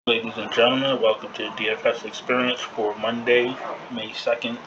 Ladies and gentlemen, welcome to the DFS experience for Monday, May 2nd.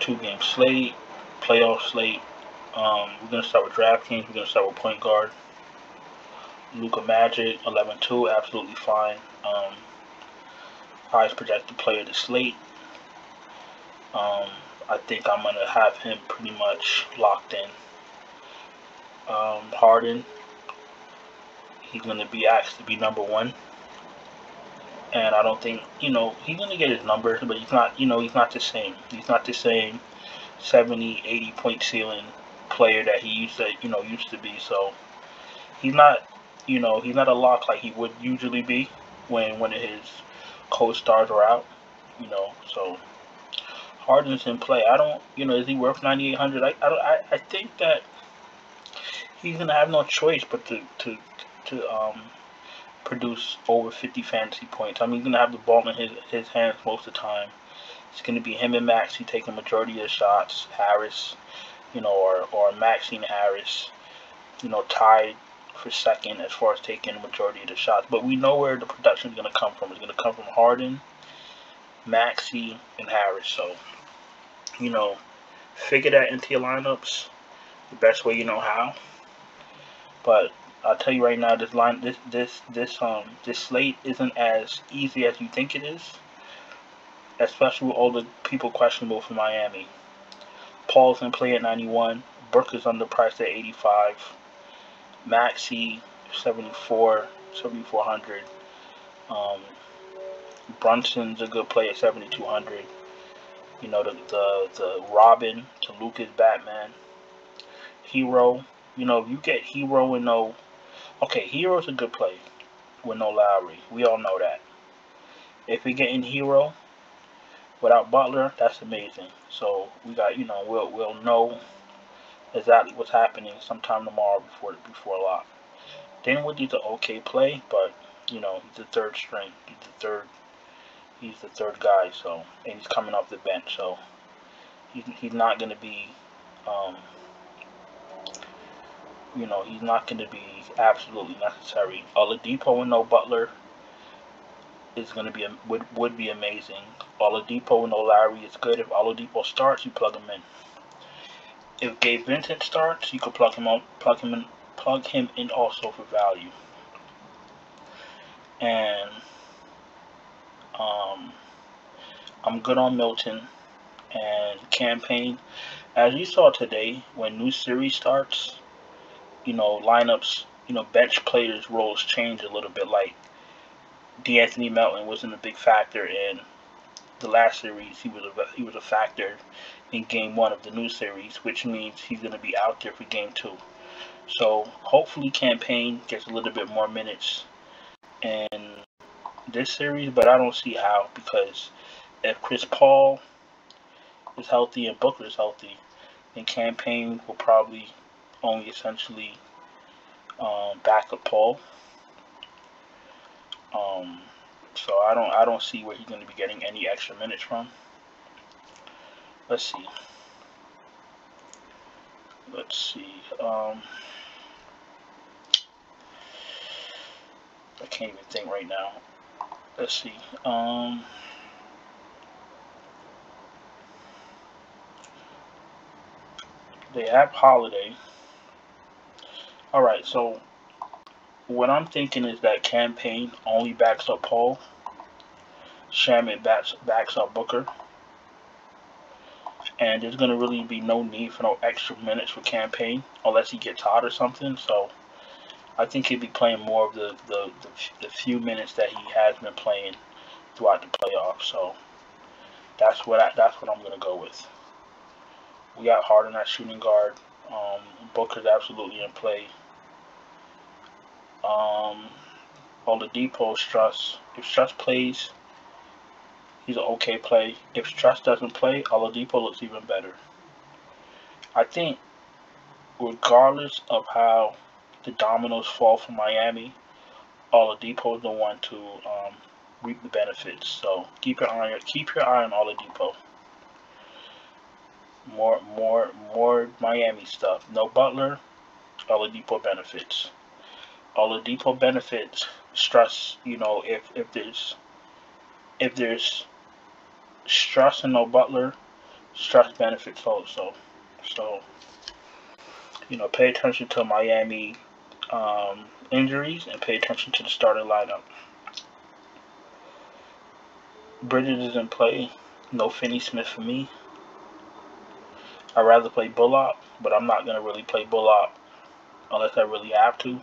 2-game slate, playoff slate. We're going to start with DraftKings. We're going to start with point guard. Luka Magic, 11-2, absolutely fine. Highest projected player of the slate. I think I'm going to have him pretty much locked in. Harden, he's going to be asked to be number one. And I don't think, he's going to get his numbers, but he's not, he's not the same. He's not the same 70, 80 point ceiling player that he used to be. So he's not, he's not a lock like he would usually be when one of his co-stars are out, So Harden's in play. I don't, is he worth 9,800? I think that he's going to have no choice but to produce over 50 fantasy points. I mean, he's going to have the ball in his hands most of the time. It's going to be him and Maxi taking majority of the shots. Harris, or Maxi and Harris, tied for second as far as taking the majority of the shots. But we know where the production is going to come from. It's going to come from Harden, Maxi, and Harris. So, figure that into your lineups the best way you know how. But I'll tell you right now, this slate isn't as easy as you think it is, especially with all the people questionable for Miami. Paul's in play at 91, Brook is underpriced at 85, Maxi 7,400. Brunson's a good play at 7,200. The Robin to Luka's Batman. Hero, if you get Hero and no. Okay, Hero's a good play with no Lowry. We all know that. If we get in Hero without Butler, that's amazing. So we got, we'll know exactly what's happening sometime tomorrow before lock. Dinwiddie's an okay play, but he's the third string. He's the third guy. So, and he's coming off the bench. So he's not going to be. He's not going to be absolutely necessary. Oladipo and no Butler is going to be would be amazing. Oladipo and no Lowry is good. If Oladipo starts, you plug him in. If Gabe Vincent starts, you could plug him in also for value. And I'm good on Milton and Campaign. As you saw today, when new series starts, lineups, bench players' roles change a little bit. Like D'Anthony Melton wasn't a big factor in the last series. He was a factor in game 1 of the new series, which means he's going to be out there for game 2. So hopefully Campaign gets a little bit more minutes in this series, but I don't see how, because if Chris Paul is healthy and Booker is healthy, then Campaign will probably only essentially back up Paul. So I don't see where he's going to be getting any extra minutes from. Let's see. I can't even think right now. Let's see. They have Holiday. Alright, so what I'm thinking is that Campaign only backs up Paul. Shaman backs up Booker. And there's going to really be no need for no extra minutes for Campaign unless he gets hot or something. So I think he'll be playing more of the few minutes that he has been playing throughout the playoffs. So that's what I'm going to go with. We got Harden at shooting guard. Booker's absolutely in play. Oladipo, Struss. If Struss plays, he's an okay play. If Struss doesn't play, Oladipo looks even better. I think regardless of how the dominoes fall for Miami, Oladipo is the one to reap the benefits. So keep your eye on Oladipo. More Miami stuff. No Butler, Oladipo benefits. Oladipo benefits stress. You know, if there's stress and no Butler, stress benefits also. So, you know, pay attention to Miami injuries and pay attention to the starting lineup. Bridges is in play. No Finney-Smith for me. I'd rather play Bullock, but I'm not going to really play Bullock unless I really have to.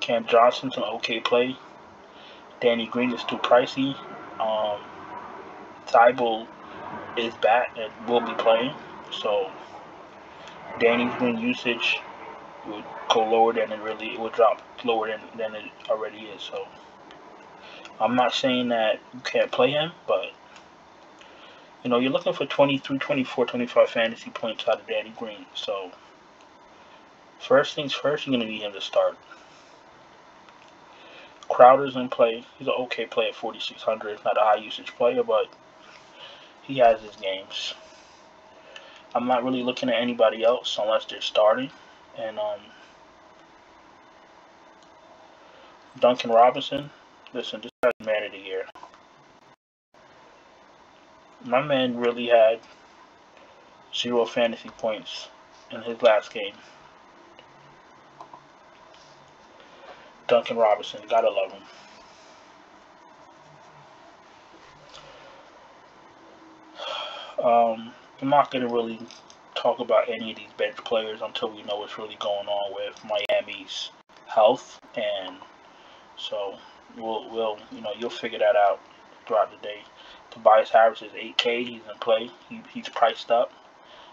Cam Johnson's an okay play. Danny Green is too pricey. Thibault is back and will be playing. So Danny Green usage would go lower than it would drop lower than it already is. So I'm not saying that you can't play him, but you know, you're looking for 23, 24, 25 fantasy points out of Danny Green. So first things first, you're going to need him to start. Crowder's in play. He's an okay play at 4,600. Not a high usage player, but he has his games. I'm not really looking at anybody else unless they're starting. And Duncan Robinson, listen, this guy's man of the year. My man really had 0 fantasy points in his last game. Duncan Robinson, gotta love him. I'm not gonna really talk about any of these bench players until we know what's really going on with Miami's health, and so we'll you know, you'll figure that out throughout the day. Tobias Harris is 8K. He's in play. He's priced up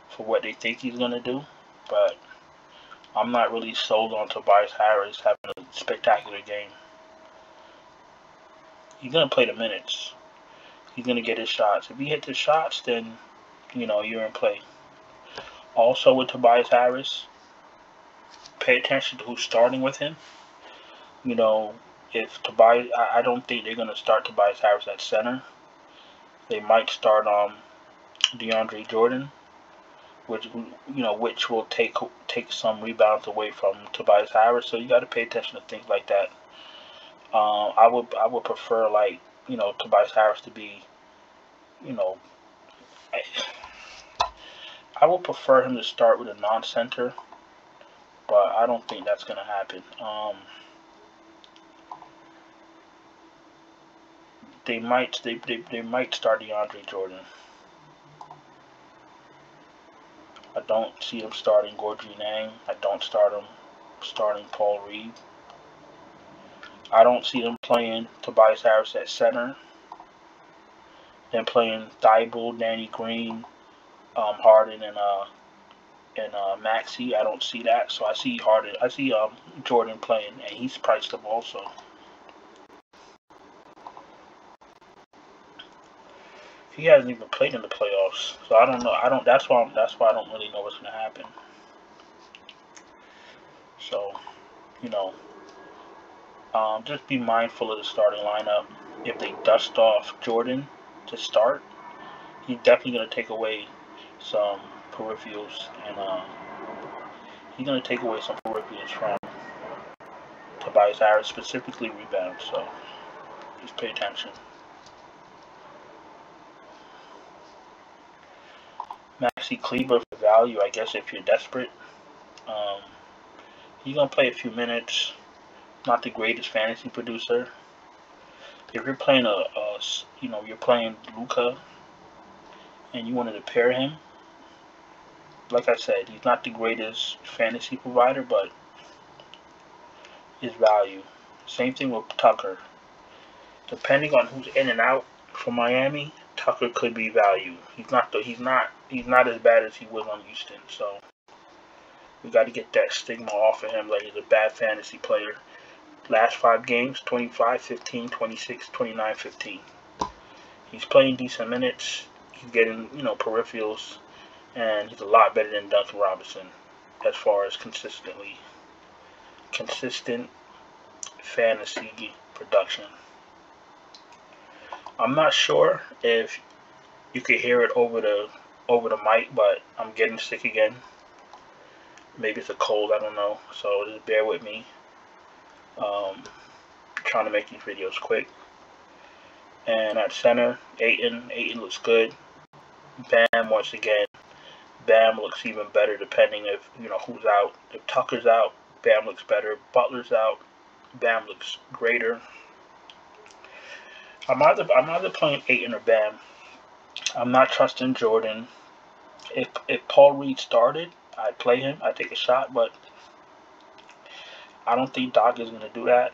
for what they think he's gonna do, but I'm not really sold on Tobias Harris having a spectacular game. He's gonna play the minutes. He's gonna get his shots. If he hits his shots, then you know you're in play. Also with Tobias Harris, pay attention to who's starting with him. You know, if Tobias, I don't think they're gonna start Tobias Harris at center. They might start DeAndre Jordan, which will take some rebounds away from Tobias Harris. So you got to pay attention to things like that. I would prefer, like, you know, Tobias Harris to be, you know, I would prefer him to start with a non-center, but I don't think that's gonna happen. They might start DeAndre Jordan. I don't see him starting Gorgie Nang. I don't starting Paul Reed. I don't see them playing Tobias Harris at center. Then playing Thibault, Danny Green, Harden, and Maxi. I don't see that. So I see Harden. I see Jordan playing, and he's priced up also. He hasn't even played in the playoffs, so I don't know. That's why I don't really know what's gonna happen. So, you know, just be mindful of the starting lineup. If they dust off Jordan to start, he's definitely gonna take away some peripherals, and he's gonna take away some peripherals from Tobias Harris, specifically rebounds. So just pay attention. Maxi KLEBER for value, I guess, if you're desperate. He's gonna play a few minutes. Not the greatest fantasy producer. If you're playing you're playing Luka, and you wanted to pair him, like I said, he's not the greatest fantasy provider, but his value. Same thing with Tucker. Depending on who's in and out from Miami, Tucker could be value. He's not as bad as he was on Houston. So we got to get that stigma off of him, like he's a bad fantasy player. Last 5 games, 25, 15, 26, 29, 15. He's playing decent minutes. He's getting, you know, peripherals, and he's a lot better than Duncan Robinson as far as consistent fantasy production. I'm not sure if you could hear it over the mic, but I'm getting sick again. Maybe it's a cold, I don't know. So just bear with me. Trying to make these videos quick. And at center, Ayton looks good. Bam, once again, Bam looks even better depending if, you know, who's out. If Tucker's out, Bam looks better. Butler's out, Bam looks greater. I'm either playing Ayton or Bam. I'm not trusting Jordan. If Paul Reed started, I'd play him. I'd take a shot, but I don't think Doc is going to do that.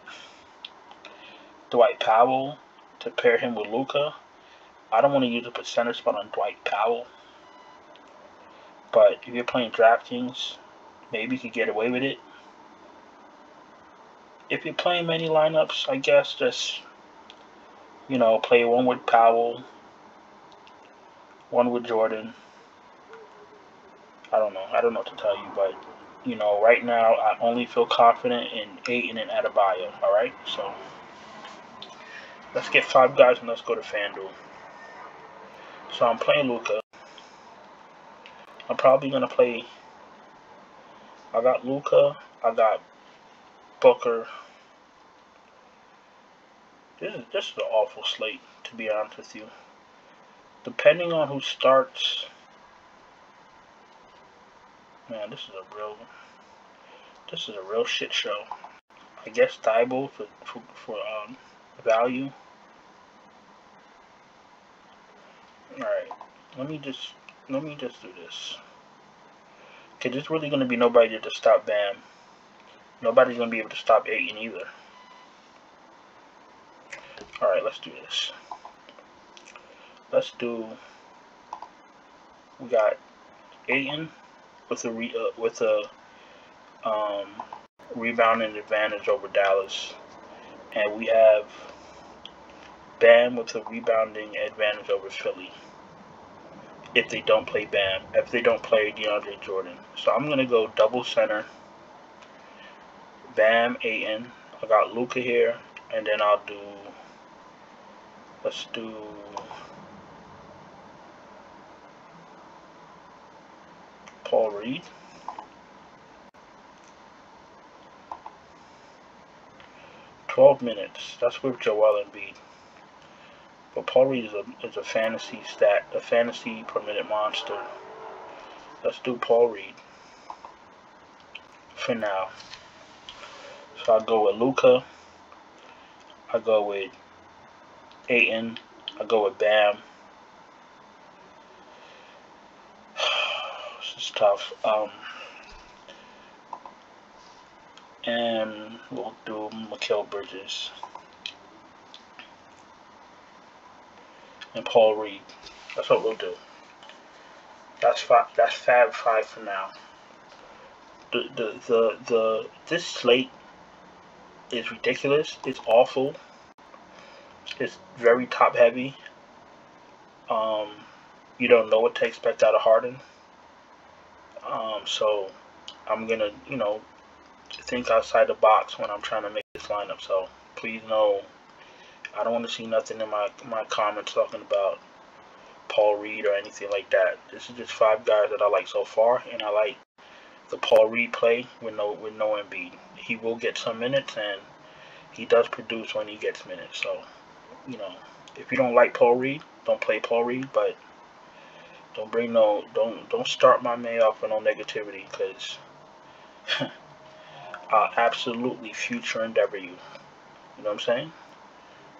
Dwight Powell, to pair him with Luka. I don't want to use up a center spot on Dwight Powell. But if you're playing DraftKings, maybe you could get away with it. If you're playing many lineups, I guess just, you know, play one with Powell, one with Jordan. I don't know what to tell you, but, you know, right now I only feel confident in Ayton and Adebayo, alright? So, let's get 5 guys and let's go to FanDuel. So I'm playing Luka. I'm probably going to play, I got Luka, I got Booker. This is an awful slate, to be honest with you. Depending on who starts, man, this is a real shit show. I guess Thibault for value. All right, let me just do this. Okay, there's really gonna be nobody to stop Bam. Nobody's gonna be able to stop Ayton either. All right, let's do this. We got Ayton with a rebounding advantage over Dallas, and we have Bam with a rebounding advantage over Philly. If they don't play Bam, if they don't play DeAndre Jordan, so I'm gonna go double center. Bam, Ayton. I got Luka here, and then let's do Paul Reed. $12 minutes. That's with Joel Embiid. But Paul Reed is a fantasy per minute monster. Let's do Paul Reed for now. So I go with Luka. I go with Ayton. I go with Bam. This is tough. And we'll do Mikal Bridges and Paul Reed. That's what we'll do. That's Fab 5 for now. This slate is ridiculous. It's awful. It's very top heavy. You don't know what to expect out of Harden. So I'm gonna, you know, think outside the box when I'm trying to make this lineup. So please know, I don't want to see nothing in my comments talking about Paul Reed or anything like that. This is just 5 guys that I like so far, and I like the Paul Reed play with no Embiid. He will get some minutes, and he does produce when he gets minutes. So, you know, if you don't like Paul Reed, don't play Paul Reed, but don't start my man off with no negativity, because I'll absolutely future endeavor you. You know what I'm saying?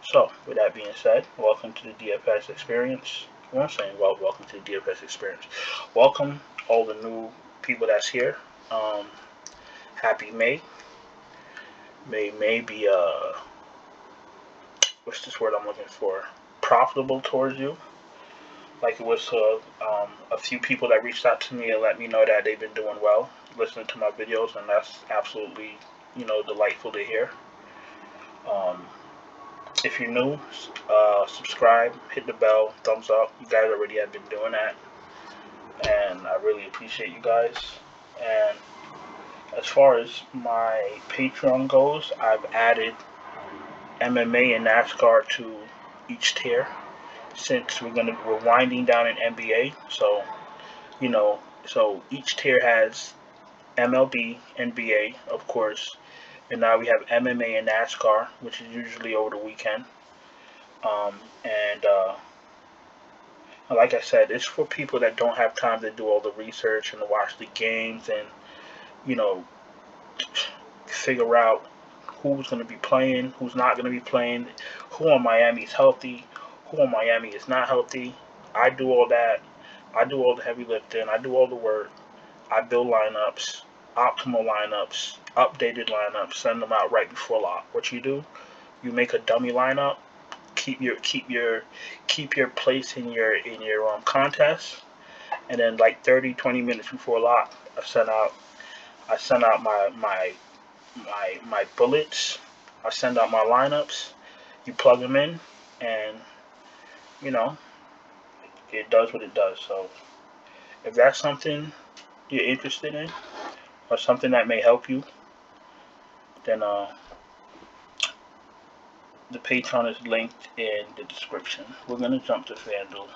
So, with that being said, welcome to the DFS experience. Well, I'm saying, well, welcome to the DFS experience. Welcome all the new people that's here. Happy May. May be what's this word I'm looking for? Profitable towards you. Like it was to a few people that reached out to me and let me know that they've been doing well listening to my videos, and that's absolutely, you know, delightful to hear. If you're new, subscribe, hit the bell, thumbs up. You guys already have been doing that, and I really appreciate you guys. And as far as my Patreon goes, I've added MMA and NASCAR to each tier, since we're winding down in NBA. So, you know, so each tier has MLB, NBA, of course, And now we have MMA and NASCAR, which is usually over the weekend. And like I said, it's for people that don't have time to do all the research and to watch the games and, you know, figure out who's going to be playing, who's not going to be playing, who on Miami is healthy, who on Miami is not healthy. I do all that. I do all the heavy lifting. I do all the work. I build lineups, optimal lineups, updated lineups, send them out right before lock. What you do, you make a dummy lineup, keep your place in your contest, and then like 30-20 minutes before lock, I send out my bullets. I send out my lineups. You plug them in, and you know it does what it does. So if that's something you're interested in, or something that may help you, then the Patreon is linked in the description. We're gonna jump to FanDuel.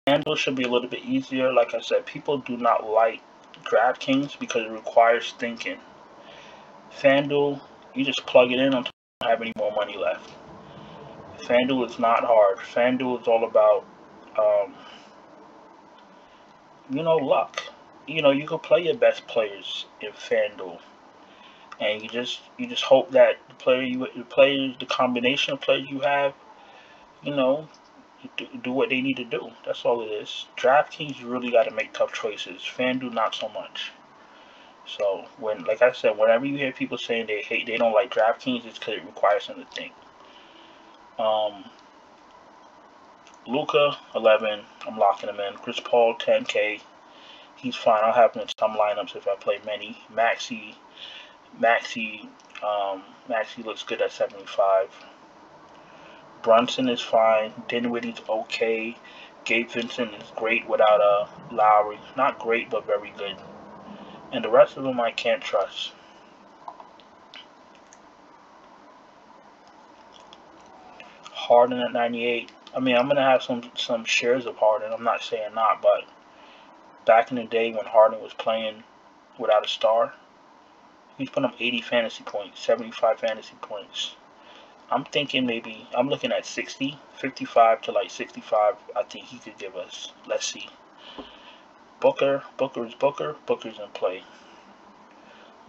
FanDuel should be a little bit easier. Like I said, people do not like DraftKings because it requires thinking. FanDuel, you just plug it in until you don't have any more money left. FanDuel is not hard. FanDuel is all about, luck. You can play your best players in FanDuel, and you just hope that the combination of players you have, do what they need to do. That's all it is. DraftKings, you really got to make tough choices. FanDuel, not so much. So like I said, whenever you hear people saying they don't like DraftKings, it's because it requires them to think. Luka 11, I'm locking him in. Chris Paul 10K, he's fine. I'll have him in some lineups if I play many. Maxi looks good at 75. Brunson is fine. Dinwiddie's okay. Gabe Vincent is great without Lowry. Not great, but very good. And the rest of them I can't trust. Harden at 98. I mean, I'm gonna have some shares of Harden. I'm not saying not, but back in the day when Harden was playing without a star, he's put up 80 fantasy points, 75 fantasy points. I'm thinking maybe I'm looking at 60, 55 to like 65. I think he could give us. Let's see. Booker's in play.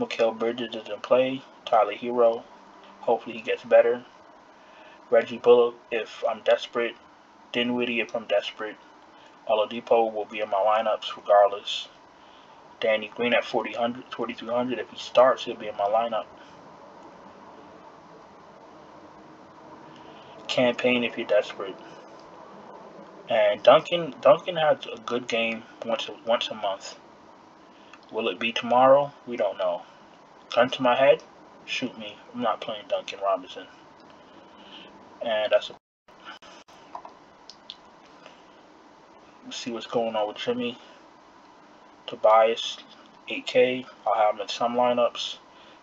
Mikal Bridges is in play. Tyler Hero. Hopefully he gets better. Reggie Bullock if I'm desperate. Dinwiddie if I'm desperate. Oladipo will be in my lineups regardless. Danny Green at 4,300. If he starts, he'll be in my lineup. Campaign if you're desperate. And Duncan has a good game once a month. Will it be tomorrow? We don't know. Gun to my head, shoot me. I'm not playing Duncan Robinson. And that's a. Let's see what's going on with Jimmy. Tobias, 8K. I'll have him in some lineups.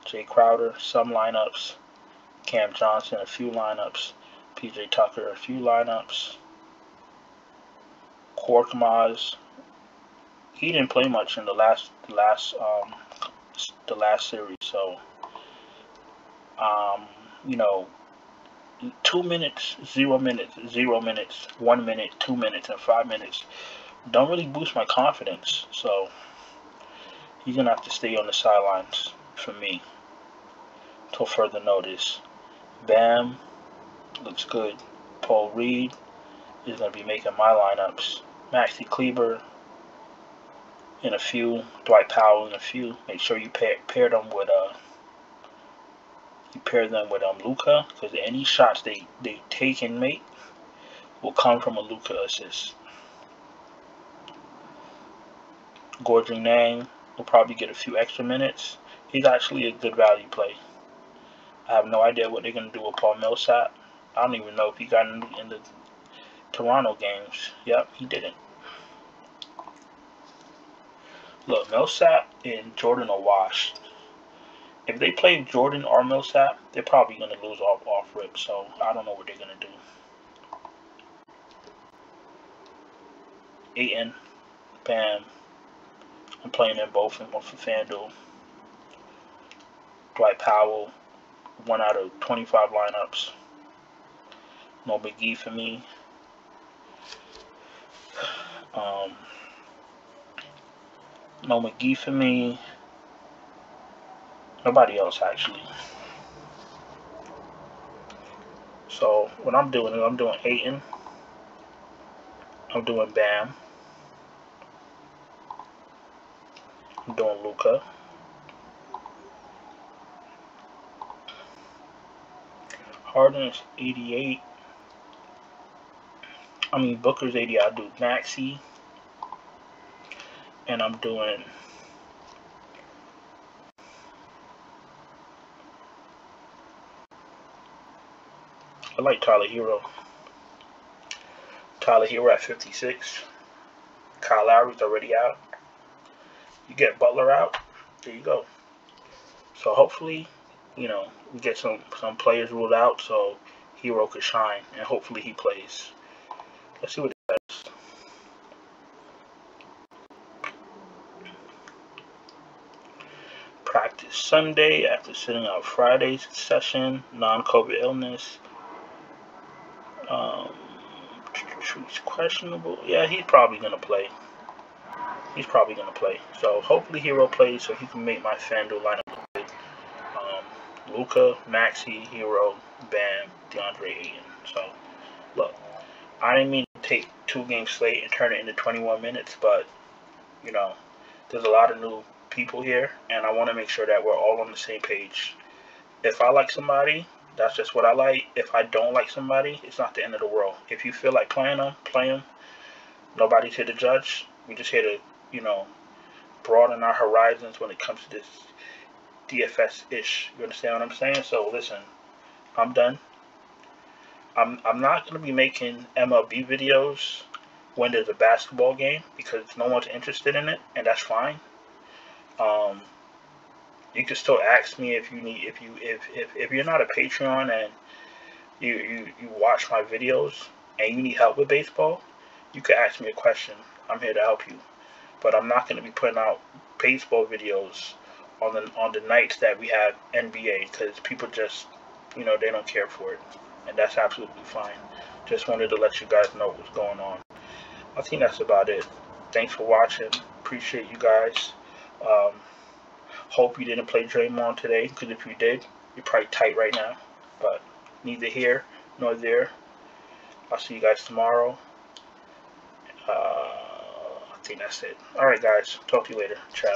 Jay Crowder, some lineups. Cam Johnson, a few lineups. PJ Tucker, a few lineups. Korkmaz, he didn't play much in the last series, so 2 minutes, 0 minutes, 0 minutes, 1 minute, 2 minutes, and 5 minutes don't really boost my confidence. So he's gonna have to stay on the sidelines for me till further notice. Bam looks good. Paul Reed is gonna be making my lineups. Maxi KLEBER in a few. Dwight Powell in a few. Make sure you pair them with Luka, because any shots they take and make will come from a Luka assist. Gordon Nang will probably get a few extra minutes. He's actually a good value play. I have no idea what they're gonna do with Paul Millsap. I don't even know if he got in the Toronto games. Yep, he didn't. Look, Millsap and Jordan are washed. If they play Jordan or Millsap, they're probably going to lose off rip, so I don't know what they're going to do. Ayton, Bam. I'm playing them both for FanDuel. Dwight Powell, 1 out of 25 lineups. No McGee for me. No McGee for me. Nobody else, actually. So what I'm doing is I'm doing Ayton. I'm doing Bam. I'm doing Luka. Harden is 88. Booker's 80. I'll do Maxi. And I'm doing I like Tyler Hero. Tyler Hero at 56. Kyle Lowry's already out. You get Butler out. There you go. So hopefully, we get some players ruled out so Hero could shine, and hopefully he plays. Let's see what he does. Practice Sunday after sitting out Friday's session. Non-COVID illness. He's questionable. Yeah, he's probably gonna play. So hopefully Hero plays so he can make my FanDuel lineup. Luka, Maxi, Hero, Bam, DeAndre Ayton. So look, I didn't mean to take 2-game slate and turn it into 21 minutes, but there's a lot of new people here, and I want to make sure that we're all on the same page. If I like somebody, that's just what I like. If I don't like somebody, it's not the end of the world. If you feel like playing them, play them. Nobody's here to judge. We're just here to, broaden our horizons when it comes to this DFS-ish. You understand what I'm saying? So listen, I'm done. I'm not going to be making MLB videos when there's a basketball game because no one's interested in it, and that's fine. You can still ask me if you're not a Patreon and you watch my videos and you need help with baseball, you can ask me a question. I'm here to help you. But I'm not going to be putting out baseball videos on the nights that we have NBA because people just, they don't care for it. And that's absolutely fine. Just wanted to let you guys know what's going on. I think that's about it. Thanks for watching. Appreciate you guys. Hope you didn't play Draymond today, because if you did, you're probably tight right now. But neither here nor there. I'll see you guys tomorrow. I think that's it. Alright guys, talk to you later. Ciao.